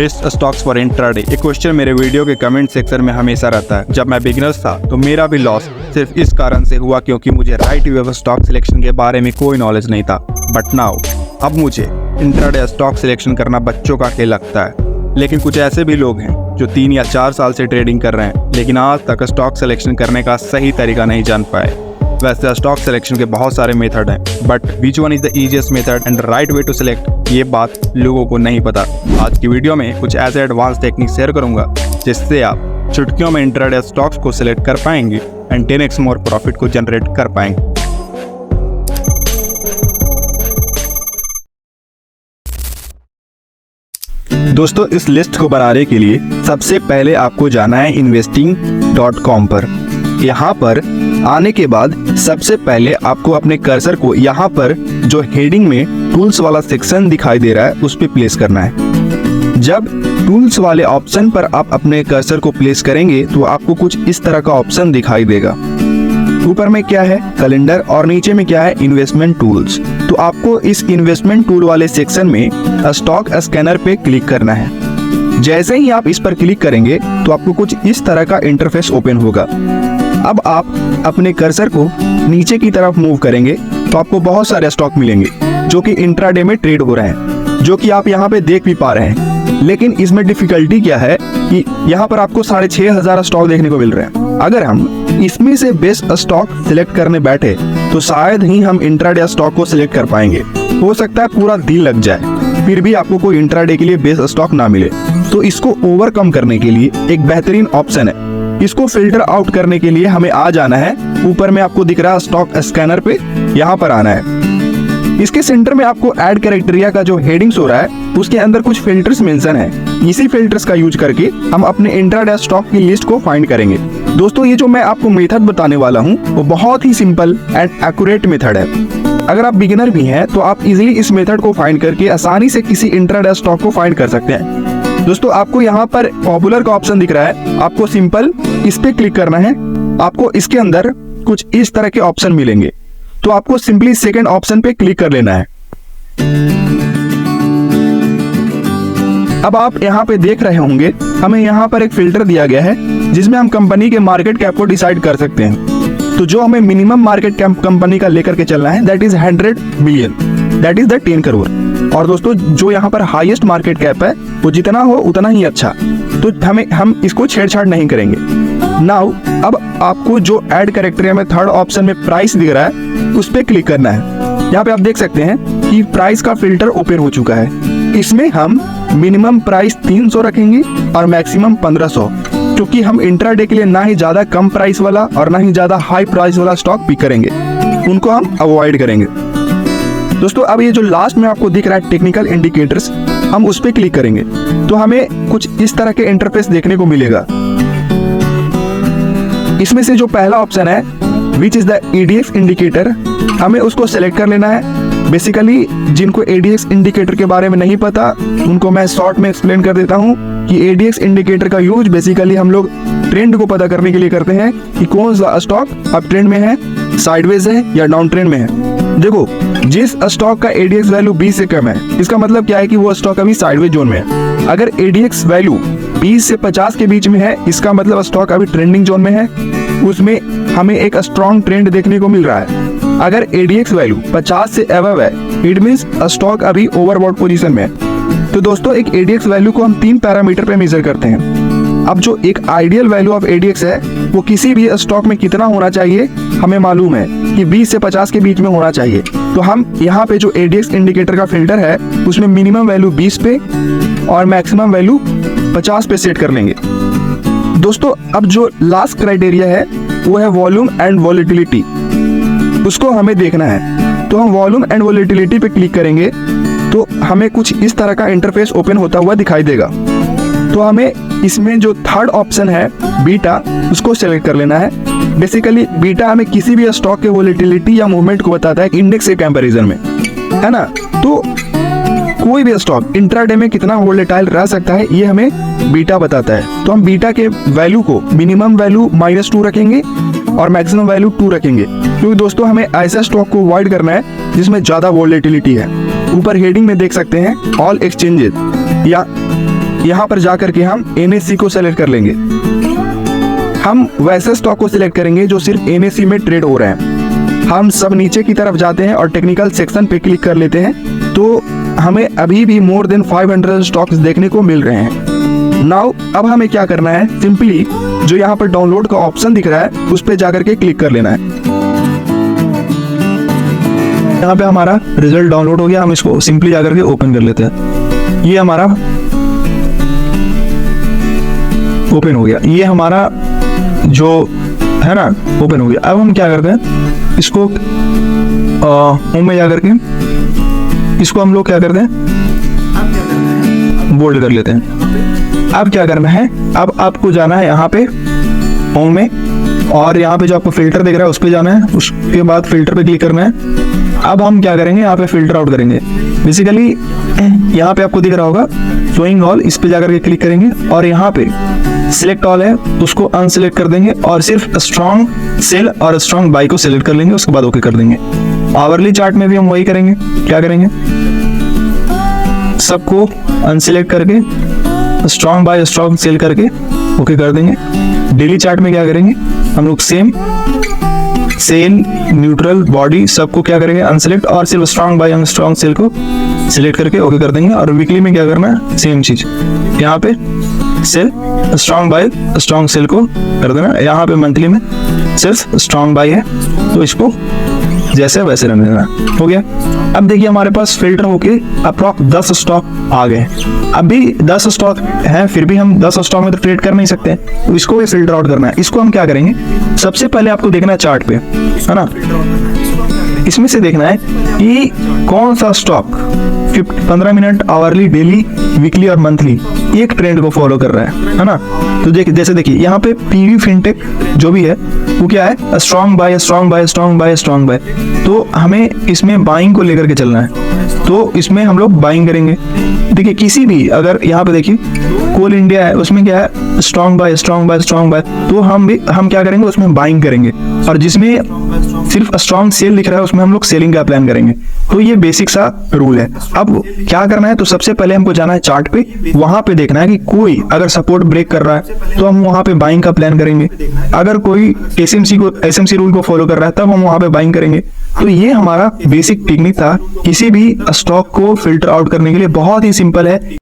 Best stocks for intraday. ये question मेरे video के कमेंट सेक्शन में हमेशा रहता है। जब मैं बिगिनर्स था तो मेरा भी लॉस सिर्फ इस कारण से हुआ क्योंकि मुझे right way of stock selection के बारे में कोई नॉलेज नहीं था। बट नाउ अब मुझे इंट्राडे स्टॉक सिलेक्शन करना बच्चों का खेल लगता है। लेकिन कुछ ऐसे भी लोग हैं जो 3 या 4 साल से ट्रेडिंग कर रहे हैं लेकिन आज तक स्टॉक सिलेक्शन करने का सही तरीका नहीं जान पाए। वैसे स्टॉक सिलेक्शन के बहुत सारे मेथड हैं, but which one is the easiest method and right way to select, ये बात लोगों को नहीं पता। आज की वीडियो में कुछ ऐसे एडवांस टेक्निक शेयर करूंगा जिससे आप चुटकियों में इंट्राडे स्टॉक्स को सिलेक्ट कर पाएंगे एंड 10x मोर प्रॉफिट को जनरेट कर पाएंगे। दोस्तों, इस लिस्ट को बनाने के लिए सबसे पहले आपको जाना है investing.com पर। यहाँ पर आने के बाद सबसे पहले आपको अपने कर्सर को यहाँ पर जो हेडिंग में टूल्स वाला सेक्शन दिखाई दे रहा है उस पे प्लेस करना है। जब टूल्स वाले ऑप्शन पर आप अपने कर्सर को प्लेस करेंगे तो आपको कुछ इस तरह का ऑप्शन दिखाई देगा। ऊपर में क्या है, कैलेंडर, और नीचे में क्या है, इन्वेस्टमेंट टूल्स। तो आपको इस इन्वेस्टमेंट टूल वाले सेक्शन में स्टॉक स्कैनर पे क्लिक करना है। जैसे ही आप इस पर क्लिक करेंगे तो आपको कुछ इस तरह का इंटरफेस ओपन होगा। अब आप अपने कर्सर को नीचे की तरफ मूव करेंगे तो आपको बहुत सारे स्टॉक मिलेंगे जो कि इंट्राडे में ट्रेड हो रहे हैं, जो कि आप यहाँ पे देख भी पा रहे हैं। लेकिन इसमें डिफिकल्टी क्या है कि यहाँ पर आपको 6500 स्टॉक देखने को मिल रहे हैं। अगर हम इसमें से बेस्ट स्टॉक सिलेक्ट करने बैठे तो शायद ही हम इंट्राडे स्टॉक को सिलेक्ट कर पाएंगे। हो सकता है पूरा दिन लग जाए, फिर भी आपको कोई इंट्राडे के लिए बेस्ट स्टॉक ना मिले। तो इसको ओवरकम करने के लिए एक बेहतरीन ऑप्शन है। इसको फिल्टर आउट करने के लिए हमें आ जाना है, ऊपर में आपको दिख रहा है स्टॉक स्कैनर पे, यहाँ पर आना है। इसके सेंटर में आपको ऐड क्राइटेरिया का जो हेडिंग्स हो रहा है उसके अंदर कुछ फिल्टर्स मेंशन है। इसी फिल्टर्स का यूज करके हम अपने इंट्राडे स्टॉक की लिस्ट को फाइंड करेंगे। दोस्तों, ये जो मैं आपको मेथड बताने वाला हूँ वो बहुत ही सिंपल एंड एक्यूरेट मेथड है। अगर आप बिगिनर भी हैं तो आप इजीली इस मेथड को फाइंड करके आसानी से किसी इंट्राडे स्टॉक को फाइंड कर सकते हैं। दोस्तों, आपको यहाँ पर पॉपुलर का ऑप्शन दिख रहा है, आपको सिंपल इस पे क्लिक करना है। आपको इसके अंदर कुछ इस तरह के ऑप्शन मिलेंगे, तो आपको सिंपली सेकंड ऑप्शन पे क्लिक कर लेना है। अब आप यहाँ पे देख रहे होंगे हमें यहाँ पर एक फिल्टर दिया गया है जिसमें हम कंपनी के मार्केट कैप को डिसाइड कर सकते हैं। तो जो हमें मिनिमम मार्केट कैप कंपनी का लेकर के चलना है that is 100 million, that is the 10 crore. और दोस्तों, जो यहाँ पर हाईएस्ट मार्केट कैप है वो जितना हो उतना ही अच्छा, तो हम इसको छेड़छाड़ नहीं करेंगे। नाउ अब आपको जो ऐड क्राइटेरिया में थर्ड ऑप्शन में प्राइस दिख रहा है उस पे क्लिक करना है। यहाँ पे आप देख सकते हैं कि प्राइस का फिल्टर ओपन हो चुका है। इसमें हम मिनिमम प्राइस 300 रखेंगे और मैक्सिमम 1500, क्योंकि हम इंट्राडे के लिए ना ही ज्यादा कम प्राइस वाला और ना ही ज्यादा हाई प्राइस वाला स्टॉक पिक करेंगे, उनको हम अवॉइड करेंगे। दोस्तों, अब ये जो लास्ट में आपको दिख रहा है टेक्निकल इंडिकेटर्स, हम उस पे क्लिक करेंगे तो हमें कुछ इस तरह के इंटरफेस देखने को मिलेगा। इसमें से जो पहला ऑप्शन है which is the EDX indicator, हमें उसको सेलेक्ट कर लेना है। बेसिकली जिनको ADX इंडिकेटर के बारे में नहीं पता उनको मैं शॉर्ट में एक्सप्लेन कर देता हूँ कि ADX इंडिकेटर का यूज बेसिकली हम लोग ट्रेंड को पता करने के लिए करते हैं कि कौन सा स्टॉक अप ट्रेंड में है, साइडवेज है या डाउन ट्रेंड में है। देखो, जिस स्टॉक का ADX वैल्यू 20 से कम है इसका मतलब क्या है कि वो स्टॉक अभी साइडवेज जोन में है। अगर ADX वैल्यू 20 से 50 के बीच में है इसका मतलब स्टॉक अभी ट्रेंडिंग जोन में है, उसमें हमें एक स्ट्रॉन्ग ट्रेंड देखने को मिल रहा है। अगर ADX वैल्यू 50 से अबव है इट मींस स्टॉक अभी ओवरबॉट पोजीशन में है। तो दोस्तों, एक ADX वैल्यू को हम 3 पैरामीटर पे मेजर करते हैं। अब जो एक आइडियल वैल्यू ऑफ ADX है वो किसी भी स्टॉक में कितना होना चाहिए हमें मालूम है कि 20 से 50 के बीच में होना चाहिए। तो हम यहाँ पे जो ADX इंडिकेटर का फिल्टर है उसमें मिनिमम वैल्यू 20 पे और मैक्सिमम वैल्यू 50 पे सेट कर लेंगे। दोस्तों, अब जो लास्ट क्राइटेरिया है वो है वॉल्यूम एंड वॉलेटिलिटी, उसको हमें देखना है। तो हम वॉल्यूम एंड वॉलेटिलिटी पे क्लिक करेंगे तो हमें कुछ इस तरह का इंटरफेस ओपन होता हुआ दिखाई देगा। तो हमें इसमें जो थर्ड ऑप्शन है बीटा, उसको सेलेक्ट कर लेना है। बेसिकली बीटा हमें किसी भी स्टॉक के वॉलेटिलिटी या मूवमेंट को बताता है इंडेक्स के कंपैरिजन में, है ना। तो कोई भी स्टॉक इंट्राडे में कितना वोलेटाइल रह सकता है ये हमें बीटा बताता है। तो हम बीटा के वैल्यू को मिनिमम वैल्यू -2 रखेंगे और मैक्सिमम वैल्यू 2 रखेंगे, क्योंकि दोस्तों हमें ऐसा स्टॉक को अवॉइड करना है जिसमें ज्यादा वोलेटिलिटी है। ऊपर हेडिंग में देख सकते हैं ऑल एक्सचेंजेस या यहाँ पर जाकर के हम NSE को सेलेक्ट कर लेंगे। हम वैसे स्टॉक को सिलेक्ट करेंगे जो सिर्फ NSE में ट्रेड हो रहे हैं। हम सब नीचे की तरफ जाते हैं और टेक्निकल सेक्शन पे क्लिक कर लेते हैं, तो हमें अभी भी मोर देन 500 स्टॉक्स देखने को मिल रहे हैं। नाउ अब हमें क्या करना है, सिंपली जो यहाँ पर डाउनलोड का ऑप्शन दिख रहा है उस पर जाकर के क्लिक कर लेना है। यहाँ पे हमारा रिजल्ट डाउनलोड हो गया, हम इसको सिंपली जाकर के ओपन कर लेते हैं। ये हमारा ओपन हो गया, ये हमारा जो है ना ओपन हो गया। अब हम क्या करते हैं, इसको होम में जाकर के इसको हम लोग क्या करते हैं, बोल्ड कर लेते हैं। अब क्या करना है, अब आपको जाना है यहाँ पे होम में, और यहाँ पे जो आपको फिल्टर दिख रहा है उस पे जाना है, उसके बाद फिल्टर पे क्लिक करना है। अब हम क्या करेंगे, यहाँ पे फिल्टर आउट करेंगे। बेसिकली यहाँ पे आपको दिख रहा होगा शोइंग ऑल, इस पे जाकर के क्लिक करेंगे और यहाँ पे सिलेक्ट ऑल है उसको अनसिलेक्ट कर देंगे और सिर्फ स्ट्रॉन्ग सेल और स्ट्रॉन्ग बाई को सिलेक्ट कर लेंगे, उसके बाद ओके कर देंगे। आवरली चार्ट में भी हम वही करेंगे, क्या करेंगे, सबको अनसिलेक्ट करके स्ट्रॉन्ग बाय स्ट्रॉन्ग सेल करके ओके कर देंगे। डेली चार्ट में क्या करेंगे, हम लोग सेम सेल न्यूट्रल बॉडी सबको क्या करेंगे, अनसिलेक्ट और सिर्फ स्ट्रॉन्ग बाय अनस्ट्रॉन्ग सेल को सिलेक्ट करके ओके कर देंगे। और वीकली में क्या करना है, सेम चीज, यहाँ पे sell strong buy strong sell को कर देना। यहाँ पे मंथली में सिर्फ स्ट्रॉन्ग बाय है तो इसको जैसे वैसे रहने देना। हो गया। अब देखिए हमारे पास फिल्टर होके अप्रॉक्स 10 स्टॉक आ गए। अभी 10 स्टॉक है, फिर भी हम 10 स्टॉक में तो ट्रेड कर नहीं सकते, तो इसको भी फिल्टर आउट करना है। इसको हम क्या करेंगे, सबसे पहले आपको देखना है चार्ट पे, है ना, इसमें से देखना है कि कौन सा stock 15 minute, hourly, daily, weekly और मंथली एक ट्रेंड को फॉलो कर रहा है ना। तो जैसे देखिए यहाँ पे पीवी फिनटेक जो भी है वो क्या है, strong buy strong buy strong buy strong bye. तो हमें इसमें बाइंग को लेकर के चलना है, तो इसमें हम लोग बाइंग करेंगे। देखिए किसी भी, अगर यहाँ पे देखिए कोल इंडिया है उसमें क्या है, strong buy strong buy strong bye, तो हम क्या करेंगे, उसमें बाइंग करेंगे। और जिसमें सिर्फ स्ट्रॉन्ग सेल दिख रहा है उसमें हम लोग सेलिंग का प्लान करेंगे। तो ये बेसिक सा रूल है। अब क्या करना है, तो सबसे पहले हमको जाना है चार्ट पे, वहां पे देखना है कि कोई अगर सपोर्ट ब्रेक कर रहा है तो हम वहां पे बाइंग का प्लान करेंगे। अगर कोई एसएमसी रूल को फॉलो कर रहा है तब हम वहां पे बाइंग करेंगे। तो ये हमारा बेसिक टेक्निक था किसी भी स्टॉक को फिल्टर आउट करने के लिए, बहुत ही सिंपल है।